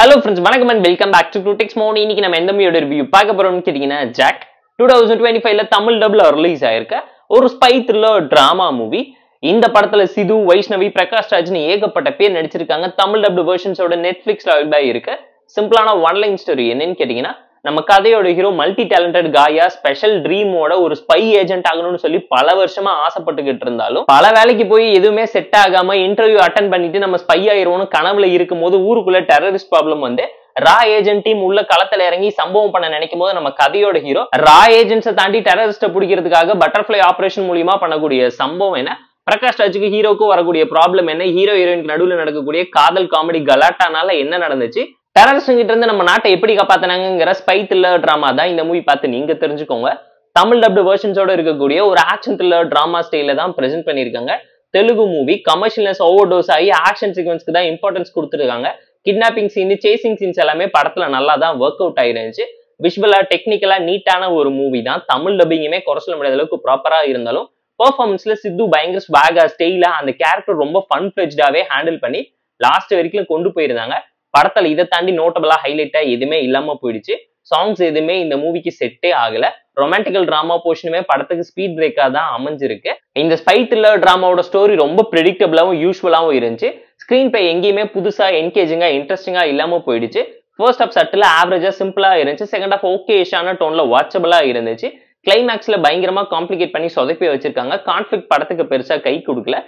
Hello friends, வணக்கம் and welcome back to Critics Mode. இன்னைக்கு நம்ம எந்த மூவியோட ரிவ்யூ பார்க்க போறோம்னு கேட்டீங்கன்னா ஜாக் 2025ல தமிழ் டப்ல ரிலீஸ் ஆயிருக்க ஒரு ஸ்பை த்ரில்லர் டிராமா மூவி. இந்த படத்துல சிது, வைஷ்ணவி, பிரகாஷ் ராஜ்னு ஏகப்பட்ட பேர் நடிச்சிருக்காங்க. தமிழ் டப்டு வெர்ஷன்ஸோட நெட்ஃபிளிக்ஸ்ல அவைலபிளா இருக்கு. சிம்பிளான ஒன் லைன் ஸ்டோரி என்னன்னு கேட்டீங்கன்னா, நம்ம கதையோட ஹீரோ மல்டி டேலண்டட் காயா ஸ்பெஷல் ட்ரீமோட ஒரு ஸ்பை ஏஜென்ட் ஆகணும்னு சொல்லி பல வருஷமா ஆசைப்பட்டுக்கிட்டு இருந்தாலும் பல வேலைக்கு போய் எதுவுமே செட் ஆகாம இன்டர்வியூ அட்டன் பண்ணிட்டு நம்ம ஸ்பை ஆயிருவோம்னு கனவுல இருக்கும் போது ஊருக்குள்ள டெரரிஸ்ட் ப்ராப்ளம் வந்து ரா ஏஜென்ட் டீம் உள்ள களத்துல இறங்கி சம்பவம் பண்ண நினைக்கும் போது நம்ம கதையோட ஹீரோ ரா ஏஜென்ட்ஸை தாண்டி டெரரிஸ்ட பிடிக்கிறதுக்காக பட்டர்ஃபிளை ஆபரேஷன் மூலியமா பண்ணக்கூடிய சம்பவம் என்ன, பிரகாஷ் ராஜுக்கு ஹீரோக்கும் வரக்கூடிய ப்ராப்ளம் என்ன, ஹீரோ ஹீரோயினுக்கு நடுவில் நடக்கக்கூடிய காதல் காமெடி கலாட்டானால என்ன நடந்துச்சு, டெரரிஸ்ட் கிட்ட இருந்து நம்ம நாட்டை எப்படி காப்பாத்தினாங்கிற ஸ்பை த்ரில்லர் டிராமா தான் இந்த மூவி பார்த்து நீங்க தெரிஞ்சுக்கோங்க. தமிழ் டப்டு வெர்ஷன்ஸோட இருக்கக்கூடிய ஒரு ஆக்ஷன் த்ரில்லர் டிராமா ஸ்டைல தான் பிரசென்ட் பண்ணிருக்காங்க. தெலுங்கு மூவி கமர்ஷியல்னஸ் ஓவர் டோஸ் ஆகி ஆக்ஷன் சீக்வன்ஸ்க்கு தான் இம்பார்ட்டன்ஸ் கொடுத்துருக்காங்க. கிட்னாப்பிங் சீன், சேசிங் சீன்ஸ் எல்லாமே படத்துல நல்லா தான் ஒர்க் அவுட் ஆயிருந்துச்சு. விஷுவலா டெக்னிக்கலா நீட்டான ஒரு மூவி தான். தமிழ் டப்பிங்குமே குறை சொல்ல முடியாத அளவுக்கு ப்ராப்பரா இருந்தாலும் பெர்ஃபார்மன்ஸ்ல சித்து பயங்கர ஸ்வாகா ஸ்டைலா அந்த கேரக்டர் ரொம்ப ஃபன் ஃபிளெஜ்டாவே ஹேண்டில் பண்ணி லாஸ்ட் வரைக்கும் கொண்டு போயிருந்தாங்க. படத்துல இதை தாண்டி நோட்டபிளா ஹைலைட்டா எதுவுமே இல்லாம போயிடுச்சு. சாங்ஸ் எதுவுமே இந்த மூவிக்கு செட்டே ஆகல. ரொமான்டிக்கல் டிராமா போர்ஷனுமே படத்துக்கு ஸ்பீட் பிரேக்கா தான் அமைஞ்சிருக்கு. இந்த ஸ்பை த்ரில்லர் டிராமாவோட ஸ்டோரி ரொம்ப ப்ரெடிக்டபிளாவும் யூஸ்வலாவும் இருந்துச்சு. ஸ்கிரீன் பிளே எங்கேயுமே புதுசா என்கேஜிங்கா இன்ட்ரெஸ்டிங்கா இல்லாம போயிடுச்சு. ஃபர்ஸ்ட் ஹாஃப் சட்டில் ஆவரேஜா சிம்பிளா இருந்துச்சு. செகண்ட் ஹாஃப் ஓகேஷான டோன்ல வாட்சபிளா இருந்துச்சு. கிளைமேக்ஸ்ல பயங்கரமா காம்ப்ளிகேட் பண்ணி சொதப்பி வச்சிருக்காங்க. கான்ஃபிளிக்ட் படத்துக்கு பெருசா கை கொடுக்கல.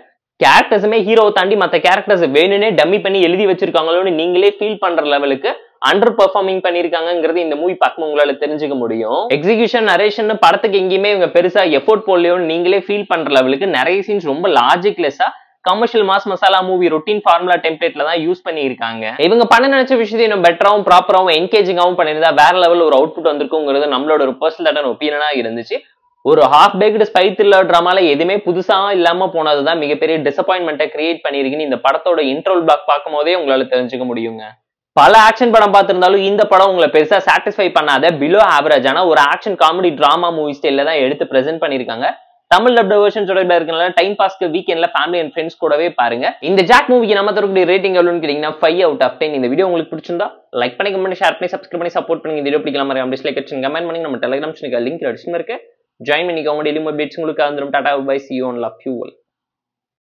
கேரக்டர்ஸுமே ஹீரோவை தாண்டி மற்ற கேரக்டர்ஸ் வேணும்னே டம்மி பண்ணி எழுதி வச்சிருக்காங்களோன்னு நீங்களே ஃபீல் பண்ற லெவலுக்கு அண்டர் பெர்ஃபார்மிங் பண்ணிருக்காங்கிறது இந்த மூவி பார்க்கும் உங்களால தெரிஞ்சுக்க முடியும். எக்ஸிகியூஷன், நரேஷன் படத்துக்கு எங்கேயுமே இவங்க பெருசா எஃபோர்ட் போடலையோன்னு நீங்களே ஃபீல் பண்ற லெவலுக்கு நிறைய சீன்ஸ் ரொம்ப லாஜிக்லெஸ்ஸா commercial mass masala movie routine formula டெம்ப்ளேட்ல தான் யூஸ் பண்ணியிருக்காங்க. இவங்க பண்ண நினைச்ச விஷயத்தை இன்னும் பெட்டராகவும் ப்ராப்பராகவும் என்கேஜிங்காகவும் பண்ணியிருந்தா வேற லெவல் ஒரு அவுட்புட் வந்திருக்குங்கிறது நம்மளோட ஒரு பர்சனல் ஒப்பீனியனா இருந்துச்சு. ஒரு ஹாஃப் பேக்டு ஸ்பை த்ரில்லர் டிராமால எதுவுமே புதுசா இல்லாம போனதுதான் மிகப்பெரிய டிசப்பாயின்மெண்ட்டை கிரியேட் பண்ணிருக்குன்னு இந்த படத்தோட இன்ட்ரோல் பிளாக் பார்க்கும் போதே உங்களால தெரிஞ்சுக்க முடியுங்க. பல ஆக்ஷன் படம் பார்த்திருந்தாலும் இந்த படம் உங்களை பெருசா சாட்டிஸ்ஃபை பண்ணாத பிலோ ஆவரேஜான ஒரு ஆக்ஷன் காமெடி டிராமா மூவி ஸ்டைல தான் எடுத்து பிரசென்ட் பண்ணிருக்காங்க. தமிழ் டப்டு வெர்ஷன்ஸோட இருக்கனால டைம் பாஸ்க்கு வீக்கெண்ட்ல ஃபேமிலி அண்ட் ஃப்ரெண்ட்ஸ் கூடவே பாருங்க. இந்த ஜாக் மூவிக்கு நம்ம தரக்கூடிய ரேட்டிங் எவ்வளவுன்னு கேட்டீங்கன்னா 5 out of 10. இந்த வீடியோ உங்களுக்கு பிடிச்சிருந்தா லைக் பண்ணி, கமெண்ட், ஷேர் பண்ணி, சப்ஸ்கிரைப் பண்ணி சப்போர்ட் பண்ணி. இந்த வீடியோ பிடிக்கலாம் மாதிரி டிஸ்லைக் அடிச்சு கமெண்ட் பண்ணி நம்ம டெலிகிராம் சேனலுக்கு லிங்க் அடிச்சுன்னு இருக்கு. ஜாயின் பண்ணிக்கோங்க. டெய்லி அப்டேட்ஸ் உங்களுக்கு வந்துடும். Tata bye, see you and love you all.